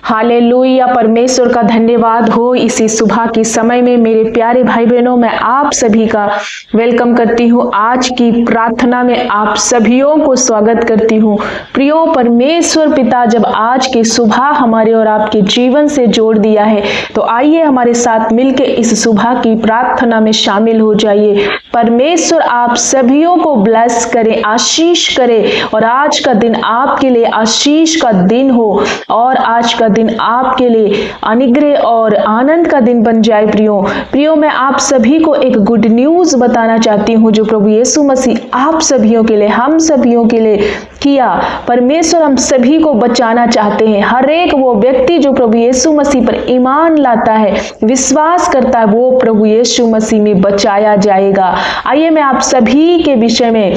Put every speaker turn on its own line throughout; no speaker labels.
Hallelujah. परमेश्वर का धन्यवाद हो। इसी सुबह के समय में मेरे प्यारे भाई बहनों, मैं आप सभी का वेलकम करती हूँ। आज की प्रार्थना में आप सभियों को स्वागत करती हूँ। प्रियो, परमेश्वर पिता जब आज की सुबह हमारे और आपके जीवन से जोड़ दिया है, तो आइए हमारे साथ मिलके इस सुबह की प्रार्थना में शामिल हो जाइए। परमेश्वर आप सभियों को ब्लेस करे, आशीष करे, और आज का दिन आपके लिए आशीष का दिन हो, और आज का दिन आपके लिए अनुग्रह और आनंद का दिन बन जाए। प्रियो, मैं आप सभी को एक गुड न्यूज बताना चाहती हूँ जो प्रभु यीशु मसीह आप सभियों के लिए, हम सभियों के लिए किया। परमेश्वर हम सभी को बचाना चाहते हैं। हर एक वो व्यक्ति जो प्रभु यीशु मसीह पर ईमान लाता है, विश्वास करता है, वो प्रभु यीशु मसीह में बचाया जाएगा। आइए मैं आप सभी के विषय में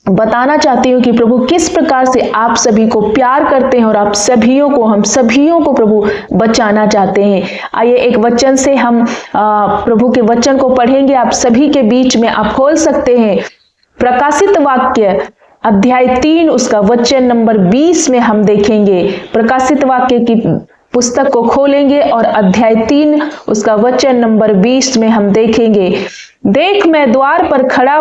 बताना चाहती हूँ कि प्रभु किस प्रकार से आप सभी को प्यार करते हैं और आप सभियों को, हम सभियों को प्रभु बचाना चाहते हैं। आइए एक वचन से हम प्रभु के वचन को पढ़ेंगे। आप सभी के बीच में आप खोल सकते हैं प्रकाशित वाक्य अध्याय 3 उसका वचन नंबर 20 में हम देखेंगे। प्रकाशित वाक्य की पुस्तक को खोलेंगे और अध्याय 3 उसका वचन नंबर 20 में हम देखेंगे। देख, मैं द्वार पर खड़ा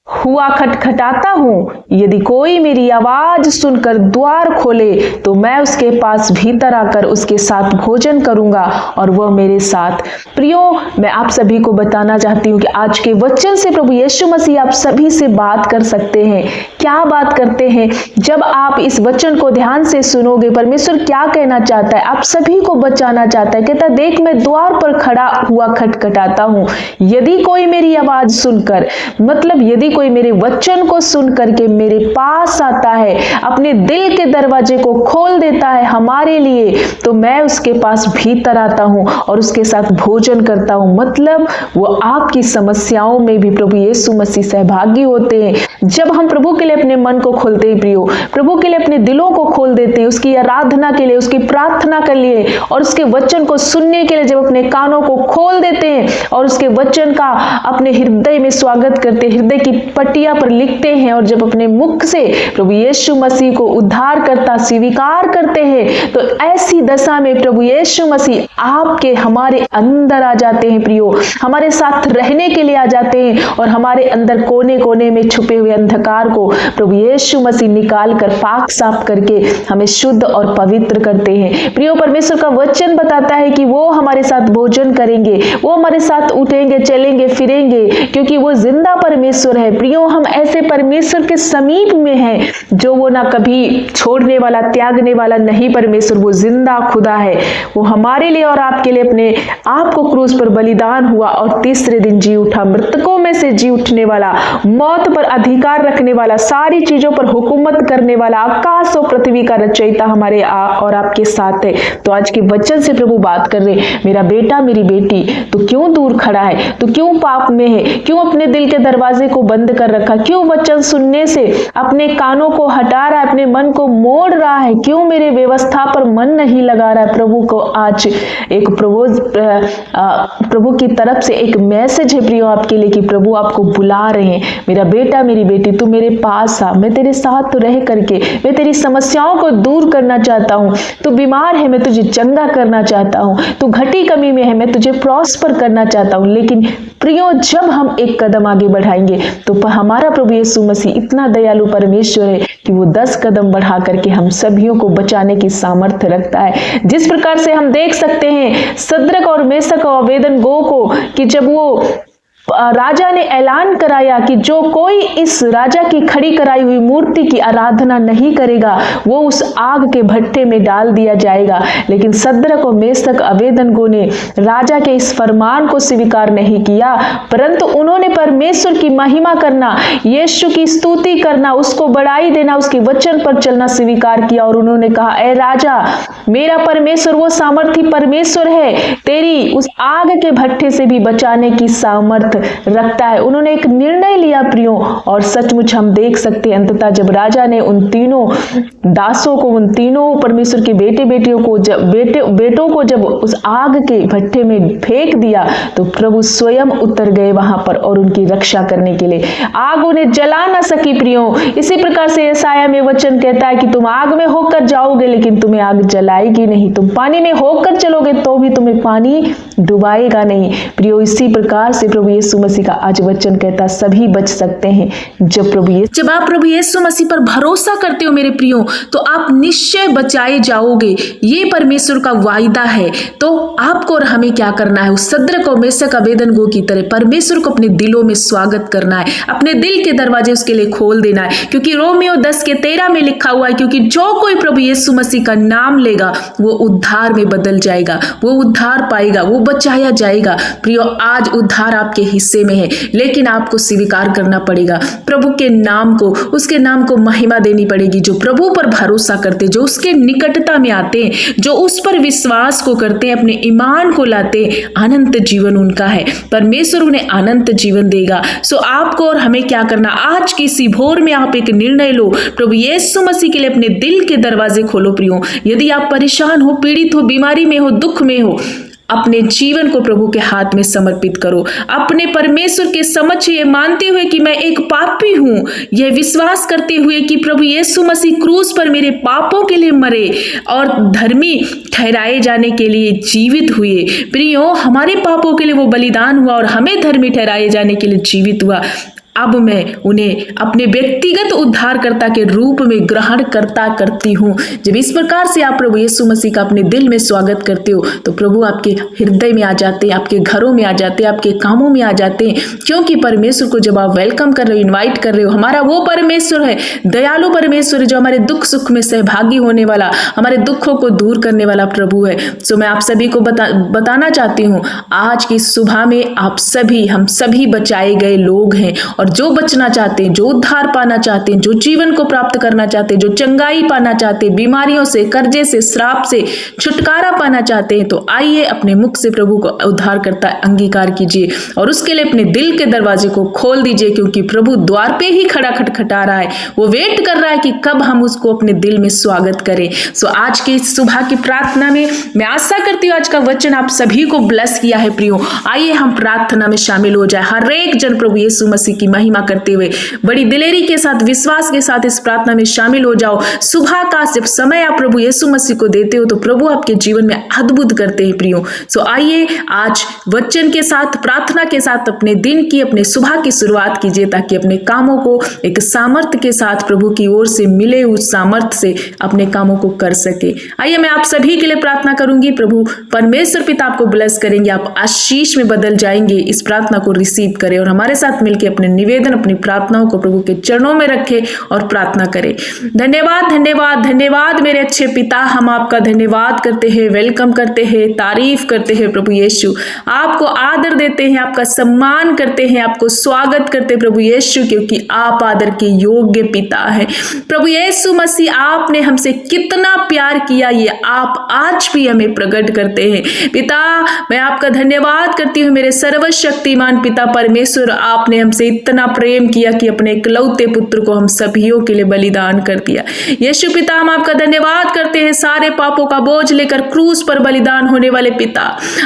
हुआ खटखटाता हूँ। यदि कोई मेरी आवाज सुनकर द्वार खोले तो मैं उसके पास भीतर आकर उसके साथ भोजन करूंगा और वह मेरे साथ। प्रियो, मैं आप सभी को बताना चाहती हूँ कि आज के वचन से प्रभु यीशु मसीह आप सभी से बात कर सकते हैं। क्या बात करते हैं? जब आप इस वचन को ध्यान से सुनोगे, परमेश्वर क्या कहना चाहता है? आप सभी को बचाना चाहता है। कहता है, देख मैं द्वार पर खड़ा हुआ खटखटाता हूँ। यदि कोई मेरी आवाज सुनकर, मतलब यदि कोई मेरे वचन को सुन करके मेरे पास आता है, अपने दिल के दरवाजे को खोल देता है हमारे लिए, तो मैं उसके पास भीतर आता हूं और उसके साथ भोजन करता हूं। मतलब वो आपकी समस्याओं में भी प्रभु यीशु मसीह सहभागी होते हैं। जब हम प्रभु के लिए अपने मन को खोलते हैं, प्रियो, प्रभु के लिए अपने दिलों को खोल देते हैं, उसकी आराधना के लिए, उसकी प्रार्थना के लिए और उसके वचन को सुनने के लिए जब अपने कानों को खोल देते हैं और उसके वचन का अपने हृदय में स्वागत करते, हृदय की पटिया पर लिखते हैं, और जब अपने मुख से प्रभु यीशु मसीह को उद्धार करता स्वीकार करते हैं, तो ऐसी दशा में प्रभु यीशु मसीह आपके हमारे अंदर आ जाते हैं। प्रियो, हमारे साथ रहने के लिए आ जाते हैं और हमारे अंदर कोने कोने में छुपे हुए अंधकार को प्रभु यीशु मसीह निकाल कर पाक साफ करके हमें शुद्ध और पवित्र करते हैं। प्रियो, परमेश्वर का वचन बताता है कि वो हमारे साथ भोजन करेंगे, वो हमारे साथ उठेंगे, चलेंगे, फिरेंगे, क्योंकि वो जिंदा परमेश्वर है। प्रियो, हम ऐसे परमेश्वर के समीप में हैं जो वो ना कभी छोड़ने वाला, त्यागने वाला नहीं परमेश्वर, वो जिंदा खुदा है। वो हमारे लिए और आपके लिए अपने आप को क्रूस पर बलिदान हुआ और तीसरे दिन जी उठा। मृतकों में से जी उठने वाला, मौत पर अधिकार रखने वाला, सारी चीजों पर हुकूमत करने वाला, आकाश और पृथ्वी का रचयिता हमारे और आपके साथ है। तो आज के वचन से प्रभु बात कर रहे, मेरा बेटा, मेरी बेटी, तू क्यों दूर खड़ा है? तू क्यों पाप में है? क्यों अपने दिल के दरवाजे को बंद कर रखा? क्यों वचन सुनने से अपने कानों को हटा रहा है, अपने मन को मोड़ रहा है? क्यों मेरे व्यवस्था पर मन नहीं लगा रहा है? प्रभु को आज एक प्रभु की तरफ से एक मैसेज है प्रियो आपके लिए कि प्रभु आपको बुला रहे हैं। मेरा बेटा, मेरी बेटी, तू मेरे पास आ। मैं तेरे साथ रह करके मैं तेरी समस्याओं को दूर करना चाहता हूँ। तू बीमार है, मैं तुझे चंगा करना चाहता हूँ। तू घटी कमी में है, मैं तुझे प्रॉस्पर करना चाहता हूँ। लेकिन प्रियो, जब हम एक कदम आगे बढ़ाएंगे तो हमारा प्रभु यीशु मसीह इतना दयालु परमेश्वर है कि वो 10 कदम बढ़ा करके हम सभियों को बचाने की सामर्थ्य रखता है। जिस प्रकार से हम देख सकते हैं सद्रक और मेशक और अबेदनगो को कि जब वो राजा ने ऐलान कराया कि जो कोई इस राजा की खड़ी कराई हुई मूर्ति की आराधना नहीं करेगा वो उस आग के भट्टे में डाल दिया जाएगा, लेकिन सद्रक और मेशक अबेदनगो ने राजा के इस फरमान को स्वीकार नहीं किया, परंतु उन्होंने परमेश्वर की महिमा करना, यीशु की स्तुति करना, उसको बढ़ाई देना, उसके वचन पर चलना स्वीकार किया। और उन्होंने कहा, ऐ राजा, मेरा परमेश्वर वो सामर्थी परमेश्वर है, तेरी उस आग के भट्टे से भी बचाने की सामर्थ्य सामर्थ रखता है। उन्होंने एक निर्णय लिया प्रियो, और सचमुच हम देख सकते हैं अंततः जब राजा ने उन तीनों दासों को, उन तीनों परमेश्वर के बेटों को जब उस आग के भट्ठे में फेंक दिया, तो प्रभु स्वयं उतर गए वहां पर और उनकी रक्षा करने के लिए। आग उन्हें जला ना सकी प्रियो। इसी प्रकार से यशायाह में वचन कहता है कि तुम आग में होकर जाओगे लेकिन तुम्हें आग जलाएगी नहीं, तुम पानी में होकर चलोगे तो भी तुम्हें पानी डुबाएगा नहीं। प्रियो, इसी प्रकार से प्रभु यीशु मसीह का आज वचन कहता सभी बच सकते हैं जब आप प्रभु यीशु मसीह पर भरोसा करते हो मेरे प्रियो, तो आप निश्चय बचाए जाओगे। ये परमेश्वर का वायदा है। तो आपको और हमें क्या करना है? उस सद्रक और मेशक अबेदनगो की तरह परमेश्वर को अपने दिलों में स्वागत करना है, अपने दिल के दरवाजे उसके लिए खोल देना है, क्योंकि रोमियो 10:13 में लिखा हुआ है, क्योंकि जो कोई प्रभु यीशु मसीह का नाम लेगा वो उद्धार में बदल जाएगा, वो उद्धार पाएगा, वो बचाया जाएगा। प्रियो, आज उद्धार आपके हिस्से में है, लेकिन आपको स्वीकार करना पड़ेगा प्रभु के नाम को, उसके नाम को महिमा देनी पड़ेगी। जो प्रभु पर भरोसा करते, जो उसके निकटता में आते हैं, जो उस पर विश्वास को करते हैं, अपने ईमान को लाते, अनंत जीवन उनका है। परमेश्वर उन्हें अनंत जीवन देगा। सो आपको और हमें क्या करना? आज की इसी भोर में आप एक निर्णय लो, प्रभु यीशु मसीह के लिए अपने दिल के दरवाजे खोलो। प्रियो, यदि आप परेशान हो, पीड़ित हो, बीमारी में हो, दुख में हो, अपने जीवन को प्रभु के हाथ में समर्पित करो। अपने परमेश्वर के समक्ष ये मानते हुए कि मैं एक पापी हूं, यह विश्वास करते हुए कि प्रभु यीशु मसीह क्रूस पर मेरे पापों के लिए मरे और धर्मी ठहराए जाने के लिए जीवित हुए। प्रियो, हमारे पापों के लिए वो बलिदान हुआ और हमें धर्मी ठहराए जाने के लिए जीवित हुआ। अब मैं उन्हें अपने व्यक्तिगत उद्धारकर्ता के रूप में ग्रहण करती हूँ। जब इस प्रकार से आप प्रभु यीशु मसीह का अपने दिल में स्वागत करते हो, तो प्रभु आपके हृदय में आ जाते हैं, आपके घरों में आ जाते हैं, आपके कामों में आ जाते हैं। क्योंकि परमेश्वर को जब आप वेलकम कर रहे हो, इन्वाइट कर रहे हो, हमारा वो परमेश्वर है, दयालु परमेश्वर है, जो हमारे दुख सुख में सहभागी होने वाला, हमारे दुखों को दूर करने वाला प्रभु है। सो मैं आप सभी को बताना चाहती हूँ, आज की सुबह में आप सभी, हम सभी बचाए गए लोग हैं। और जो बचना चाहते हैं, जो उद्धार पाना चाहते हैं, जो जीवन को प्राप्त करना चाहते हैं, जो चंगाई पाना चाहते हैं, बीमारियों से, कर्जे से, श्राप से छुटकारा पाना चाहते हैं, तो आइए अपने मुख से प्रभु को उद्धार करता अंगीकार कीजिए और उसके लिए अपने दिल के दरवाजे को खोल दीजिए, क्योंकि प्रभु द्वार पे ही खड़ा खटखटा रहा है। वो वेट कर रहा है कि कब हम उसको अपने दिल में स्वागत करें। सो आज की सुबह की प्रार्थना में मैं आशा करती हूँ आज का वचन आप सभी को ब्लेस किया है। प्रियो, आइए हम प्रार्थना में शामिल हो जाए। हर एक जन प्रभु यीशु मसीह की महिमा करते हुए बड़ी दिलेरी के साथ, विश्वास के साथ इस प्रार्थना में शामिल हो जाओ। सुबह का जब समय आप प्रभु यीशु मसीह को देते हो, तो प्रभु आपके जीवन में अद्भुत करते हैं। प्रियो, सो आइए आज वचन के साथ, प्रार्थना के साथ अपने दिन की, अपने सुबह की शुरुआत कीजिए, ताकि अपने कामों को एक सामर्थ्य के साथ प्रभु की ओर से मिले उस सामर्थ्य से अपने कामों को कर सके। आइए मैं आप सभी के लिए प्रार्थना करूंगी। प्रभु परमेश्वर पिता आपको ब्लेस करेंगे, आप आशीष में बदल जाएंगे। इस प्रार्थना को रिसीव करें और हमारे साथ मिलकर अपने निवेदन, अपनी प्रार्थनाओं को प्रभु के चरणों में रखें और प्रार्थना करें। धन्यवाद, धन्यवाद, धन्यवाद मेरे अच्छे पिता, हम आपका धन्यवाद करते हैं, वेलकम करते हैं, तारीफ करते हैं प्रभु यीशु। आपको आदर देते हैं, आपका सम्मान करते हैं, आपको स्वागत करते हैं प्रभु यीशु, क्योंकि आप आदर के योग्य पिता हैं। प्रभु यीशु मसीह, आपने हमसे कितना प्यार किया, ये आप आज भी हमें प्रकट करते हैं। पिता, मैं आपका धन्यवाद करती हूँ मेरे सर्वशक्तिमान पिता परमेश्वर, आपने हमसे इतना प्रेम किया कि अपने इकलौते पुत्र को हम सभियों के लिए बलिदान कर दिया। यीशु पिता, हम आपका धन्यवाद करते हैं, सारे पापों का बोझ लेकर क्रूस पर बलिदान होने वाले पिता।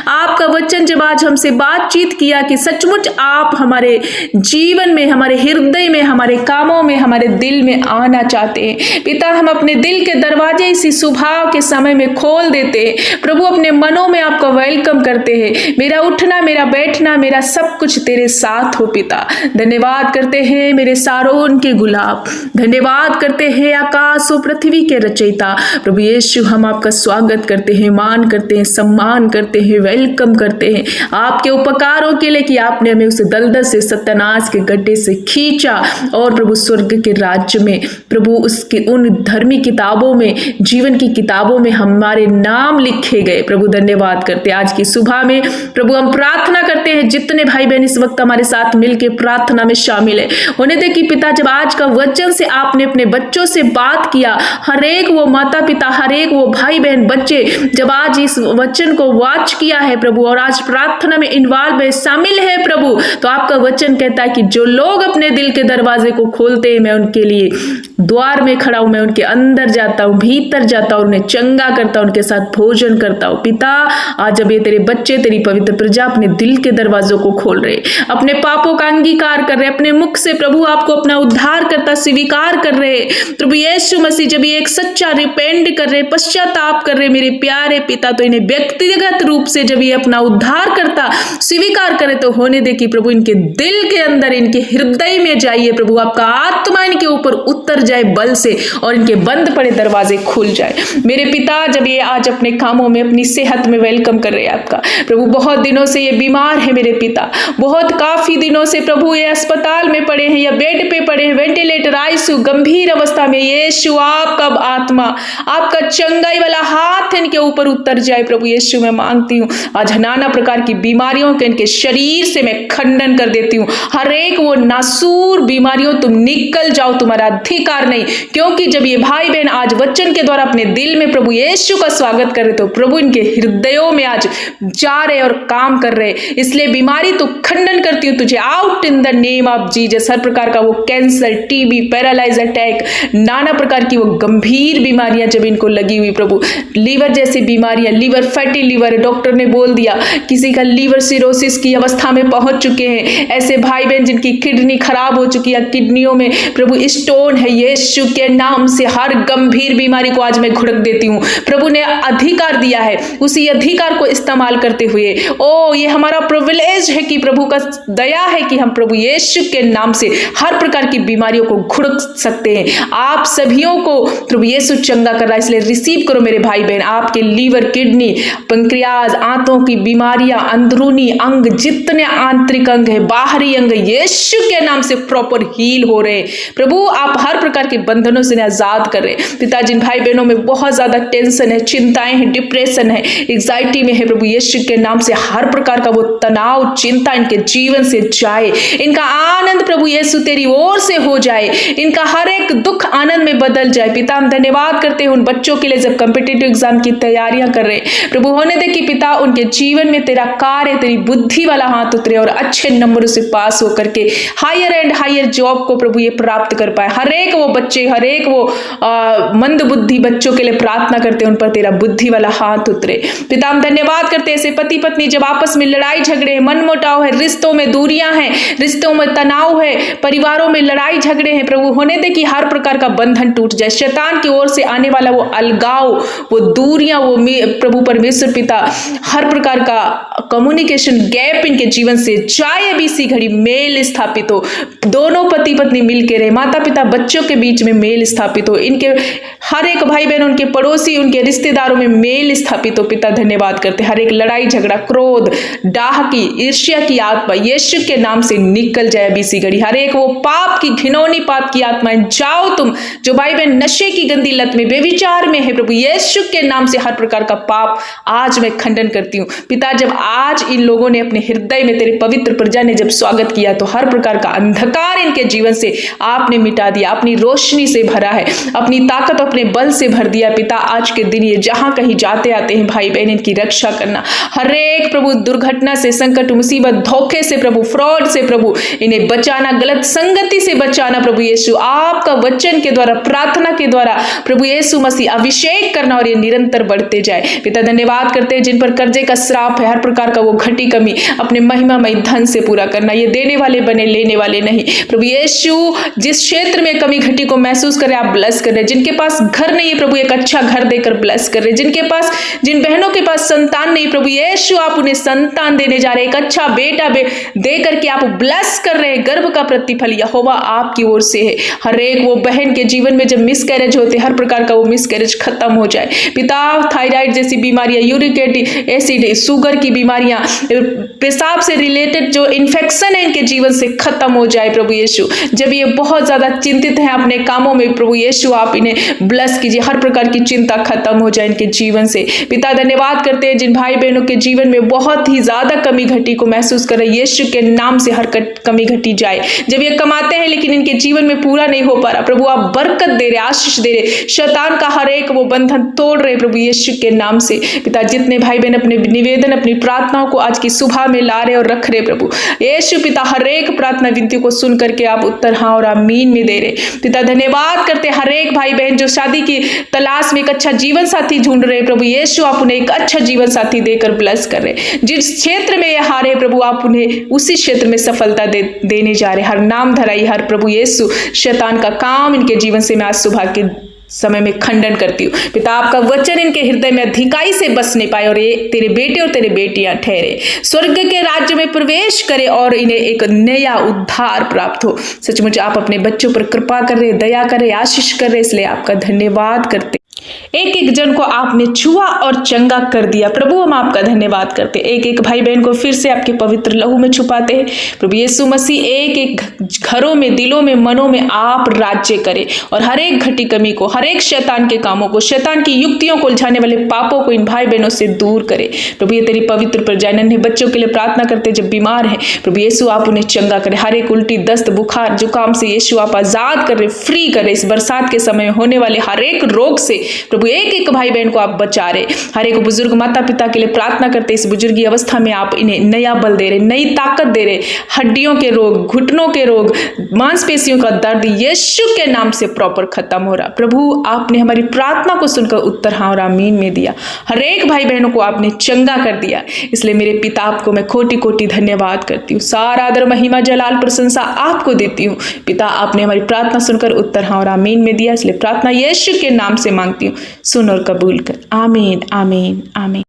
आपका वचन जब आज हमसे बातचीत किया कि सचमुच आप हमारे जीवन में, हमारे हृदय में, हमारे कामों में, हमारे दिल में आना चाहते हैं। पिता, हम अपने दिल के दरवाजे इसी सुबह के समय में खोल देते हैं। प्रभु, अपने मनों में आपका वेलकम करते हैं। मेरा उठना, मेरा बैठना, मेरा सब कुछ तेरे साथ हो पिता। धन्यवाद करते हैं मेरे सारोन के गुलाब, धन्यवाद करते हैं आकाश और पृथ्वी के रचयिता। प्रभु यीशु, हम आपका स्वागत करते हैं, मान करते हैं, सम्मान करते हैं, वेलकम करते हैं आपके उपकारों के लिए कि आपने हमें उस दलदल से, सत्यानाश के गड्ढे से खींचा और प्रभु स्वर्ग के राज्य में, प्रभु उसके उन धर्मी किताबों में, जीवन की किताबों में हमारे नाम लिखे गए। प्रभु धन्यवाद करते हैं। आज की सुबह में प्रभु हम प्रार्थना करते हैं, जितने भाई बहन इस वक्त हमारे साथ मिलकर प्रार्थना प्रार्थना में शामिल है। होने दे कि पिता जब आज का वचन से आपने अपने बच्चों से बात किया, हर एक वो माता पिता, हर एक वो भाई बहन बच्चे जब आज इस वचन को वॉच किया है प्रभु और आज प्रार्थना में इन्वॉल्व है, शामिल है प्रभु, तो आपका वचन कहता है कि जो लोग अपने दिल के दरवाजे को खोलते हैं मैं उनके लिए द्वार में खड़ा हूं, मैं उनके अंदर जाता हूं, भीतर जाता हूं, उन्हें चंगा करता हूं, उनके साथ भोजन करता हूं। पिता आज जब ये तेरे बच्चे तेरी पवित्र प्रजा अपने दिल के दरवाजों को खोल रहे, अपने पापों का अंगीकार कर रहे, अपने मुख से प्रभु आपको अपना उद्धार करता स्वीकार कर रहे, प्रभु यीशु मसीह जब ये एक सच्चा रिपेंट कर रहे, पश्चाताप कर रहे मेरे प्यारे पिता, तो इन्हें व्यक्तिगत रूप से जब ये अपना उद्धार करता स्वीकार करे तो होने दे कि प्रभु इनके दिल के अंदर, इनके हृदय में जाइए प्रभु, आपका आत्मा इनके ऊपर उतर जाए बल से और इनके बंद पड़े दरवाजे खुल जाए। मेरे पिता जब ये आज अपने कामों में अपनी सेहत में वेलकम कर रहे हैं आपका प्रभु, बहुत दिनों से ये बीमार है मेरे पिता, बहुत काफी दिनों से प्रभु ये अस्पताल में पड़े हैं या बेड पे पड़े हैं, वेंटिलेटर, आईसीयू, गंभीर अवस्था में, यीशु आपका आत्मा, आपका चंगाई वाला हाथ इनके ऊपर उतर जाए प्रभु यीशु। मैं मांगती हूँ आज नाना प्रकार की बीमारियों के इनके शरीर से मैं खंडन कर देती हूँ, हर एक वो नासूर बीमारियों तुम निकल जाओ, तुम्हारा अधिकार नहीं, क्योंकि जब ये भाई बहन आज वचन के द्वारा अपने दिल में प्रभु यीशु का स्वागत कर रहे तो प्रभु इनके हृदयों में आज जा रहे और काम कर रहे, इसलिए बीमारी तो खंडन करती हूँ तुझे, out in the name of Jesus. हर प्रकार का वो कैंसर, टीबी, पैरालाइज अटैक, नाना प्रकार की वो गंभीर बीमारियां जब इनको लगी हुई प्रभु, लीवर जैसी बीमारियां, लीवर फैटी लीवर, डॉक्टर ने बोल दिया किसी का लीवर सिरोसिस की अवस्था में पहुंच चुके हैं, ऐसे भाई बहन जिनकी किडनी खराब हो चुकी है, किडनियों में प्रभु स्टोन है, यीशु के नाम से हर गंभीर बीमारी को आज मैं घुड़क देती हूँ। प्रभु ने अधिकार दिया है, उसी अधिकार को इस्तेमाल करते हुए, ओ ये हमारा प्रिविलेज है कि प्रभु का दया है कि हम प्रभु यीशु के नाम से हर प्रकार की बीमारियों को घुड़क सकते हैं। आप सभियों को प्रभु यीशु चंगा कर रहा है, इसलिए रिसीव करो मेरे भाई बहन, आपके लीवर, किडनी, पंक्रियाज, आंतों की बीमारियां, अंदरूनी अंग, जितने आंतरिक अंग है, बाहरी अंग, यीशु के नाम से प्रॉपर हील हो रहे प्रभु, आप हर प्रकार के बंधनों से आजाद कर रहे। पिता जिन भाई बहनों में बहुत ज्यादा टेंशन है, चिंताएं हैं, डिप्रेशन है, एंजाइटी में है, प्रभु यीशु के नाम से हर प्रकार का वो तनाव, चिंता इनके जीवन से जाए, इनका आनंद प्रभु यीशु तेरी ओर से हो जाए, इनका हर एक दुख आनंद में बदल जाए। पिता हम धन्यवाद करते हैं उन बच्चों के लिए जब कॉम्पिटिटिव एग्जाम की तैयारियां कर रहे प्रभु, होने दे कि पिता उनके जीवन में तेरा कार्य, तेरी बुद्धि वाला हाथ उतरे और अच्छे नंबरों से पास होकर के हायर एंड हायर जॉब को प्रभु ये प्राप्त कर पाए। हर एक वो बच्चे, हर एक वो मंद बुद्धि बच्चों के लिए प्रार्थना करते हैं, उन पर तेरा बुद्धि वाला हाथ उतरे। पिता हम धन्यवाद करते हैं ऐसे पति पत्नी जब आपस में लड़ाई झगड़े हैं, मनमुटाव है, रिश्तों में दूरियां हैं, रिश्तों में तनाव है, परिवारों में लड़ाई झगड़े हैं प्रभु, होने दे कि हर प्रकार का बंधन टूट जाए, शैतान की ओर से आने वाला वो अलगाव, वो दूरियां, वो प्रभु परमेश्वर पिता हर प्रकार का कम्युनिकेशन गैप इनके जीवन से जाए, अभी इसी घड़ी मेल स्थापित हो, दोनों पति पत्नी मिलके रहे, माता पिता बच्चों के बीच में मेल स्थापित हो, इनके हर एक भाई बहन, उनके पड़ोसी, उनके रिश्तेदारों में मेल स्थापित हो। पिता धन्यवाद करते, हर एक लड़ाई झगड़ा, क्रोध, डाह की, ईर्ष्या की आत्मा यीशु के नाम से निकल जाए अभी इसी घड़ी, हर एक वो पाप की, घिनौनी पाप की आत्माएं जाओ तुम, जो भाई बहन नशे की गंदी लत में, बेविचार में है प्रभु यीशु के नाम से हर प्रकार का पाप आज मैं खंडन करती हूँ। पिता जब आज इन लोगों ने अपने हृदय में तेरे पवित्र प्रजा ने जब स्वागत किया तो हर प्रकार का अंधकार इनके जीवन से आपने मिटा दिया, अपनी रोशनी से भरा है, अपनी ताकत अपने बल से भर दिया। पिता आज के दिन ये जहां कहीं जाते आते हैं भाई बहन, इनकी रक्षा करना, हर एक प्रभु दुर्घटना से, संकट, मुसीबत, धोखे से प्रभु, फ्रॉड से प्रभु इन्हें बचाना, गलत संगति से बचाना प्रभु यीशु, आपका वचन के द्वारा, प्रार्थना के द्वारा प्रभु यीशु मसीह अभिषेक करना और ये निरंतर बढ़ते जाए। पिता धन्यवाद करते हैं जिन पर कर्जे का श्राप है, हर प्रकार का वो घटी कमी अपने महिमामय धन से पूरा करना, ये देने वाले बने, लेने वाले नहीं प्रभु यीशु। जिस क्षेत्र में कमी घटी को महसूस करे आप ब्लेस कर रहे, जिनके पास घर नहीं है प्रभु एक अच्छा घर देकर ब्लेस कर रहे, जिन बहनों के पास संतान नहीं प्रभु यीशु आप उन्हें संतान देने जा रहे, एक अच्छा बेटा दे करके आप ब्लेस कर रहे, गर्भ का प्रतिफल यहोवा आपकी ओर से है। हर एक वो बहन के जीवन में जब मिसकैरेज होते, हर प्रकार का वो मिसकैरेज खत्म हो जाए। पिता थायराइड जैसी बीमारियां, यूरिक एसिड, शुगर की बीमारियां, पेशाब से रिलेटेड जो इन्फेक्शन है इनके जीवन से खत्म हो जाए प्रभु यीशु। जब ये बहुत ज्यादा चिंतित व्यस्त हैं अपने कामों में, प्रभु यीशु आप इन्हें ब्लेस कीजिए, हर प्रकार की चिंता खत्म हो जाए इनके जीवन से। पिता धन्यवाद करते हैं जिन भाई बहनों के जीवन में बहुत ही ज्यादा कमी घटी को महसूस कर रहे, यीशु के नाम से हर कमी घटी जाए। जब ये कमाते हैं लेकिन इनके जीवन में पूरा नहीं हो पा रहा, प्रभु आप बरकत दे रहे, आशीष दे रहे, शैतान का हर एक वो बंधन तोड़ रहे प्रभु यीशु के नाम से। पिता जितने भाई बहन अपने निवेदन अपनी प्रार्थनाओं को आज की सुबह में ला रहे और रख रहे, प्रभु यीशु पिता हर एक प्रार्थना विनती को सुन करके आप उत्तर हाँ और आमीन में दे रहे। पिता धन्यवाद करते हर एक भाई बहन जो शादी की तलाश में एक अच्छा जीवन साथी ढूंढ रहे, प्रभु यीशु आप उन्हें एक अच्छा जीवन साथी देकर ब्लेस कर रहे। जिस क्षेत्र में ये हारे प्रभु आप उन्हें उसी क्षेत्र में सफलता देने जा रहे। हर नाम धराई हर प्रभु यीशु शैतान का काम इनके जीवन से मैं आज सुबह के समय में खंडन करती हूँ। पिता आपका वचन इनके हृदय में अधिकाई से बस नहीं पाए और ये तेरे बेटे और तेरे बेटियां ठहरे, स्वर्ग के राज्य में प्रवेश करे और इन्हें एक नया उद्धार प्राप्त हो। सचमुच आप अपने बच्चों पर कृपा कर रहे, दया कर रहे, आशीष कर रहे, इसलिए आपका धन्यवाद करते। एक एक जन को आपने छुआ और चंगा कर दिया, प्रभु हम आपका धन्यवाद करते। एक एक भाई बहन को फिर से आपके पवित्र लहू में छुपाते हैं प्रभु यीशु मसीह। एक एक घरों में, दिलों में, मनों में आप राज्य करें और हर एक घटी कमी को, हर एक शैतान के कामों को, शैतान की युक्तियों को, उलझाने वाले पापों को इन भाई बहनों से दूर करे। प्रभु ये तेरी पवित्र प्रजा नन्हे बच्चों के लिए प्रार्थना करते जब बीमार है, प्रभु यीशु आप उन्हें चंगा करें। हर एक उल्टी, दस्त, बुखार, जुकाम से यीशु आप आजाद कर रहे, फ्री करे। इस बरसात के समय में होने वाले हर एक रोग से प्रभु एक एक भाई बहन को आप बचा रहे। हर एक बुजुर्ग माता पिता के लिए प्रार्थना करते, इस बुजुर्गी अवस्था में आप इन्हें नया बल दे रहे, नई ताकत दे रहे। हड्डियों के रोग, घुटनों के रोग, मांसपेशियों का दर्द यीशु के नाम से प्रॉपर खत्म हो रहा। प्रभु आपने हमारी प्रार्थना को सुनकर उत्तर हाँ और आमीन में दिया। हर एक भाई बहनों को आपने चंगा कर दिया, इसलिए मेरे पिता आपको मैं कोटि कोटि धन्यवाद करती हूँ। सारा आदर, महिमा, जलाल, प्रशंसा आपको देती हूँ। पिता आपने हमारी प्रार्थना सुनकर उत्तर हाँ और आमीन में दिया, इसलिए प्रार्थना यीशु के नाम से मांगती हूँ, सुन और कबूल कर। आमीन, आमीन, आमीन।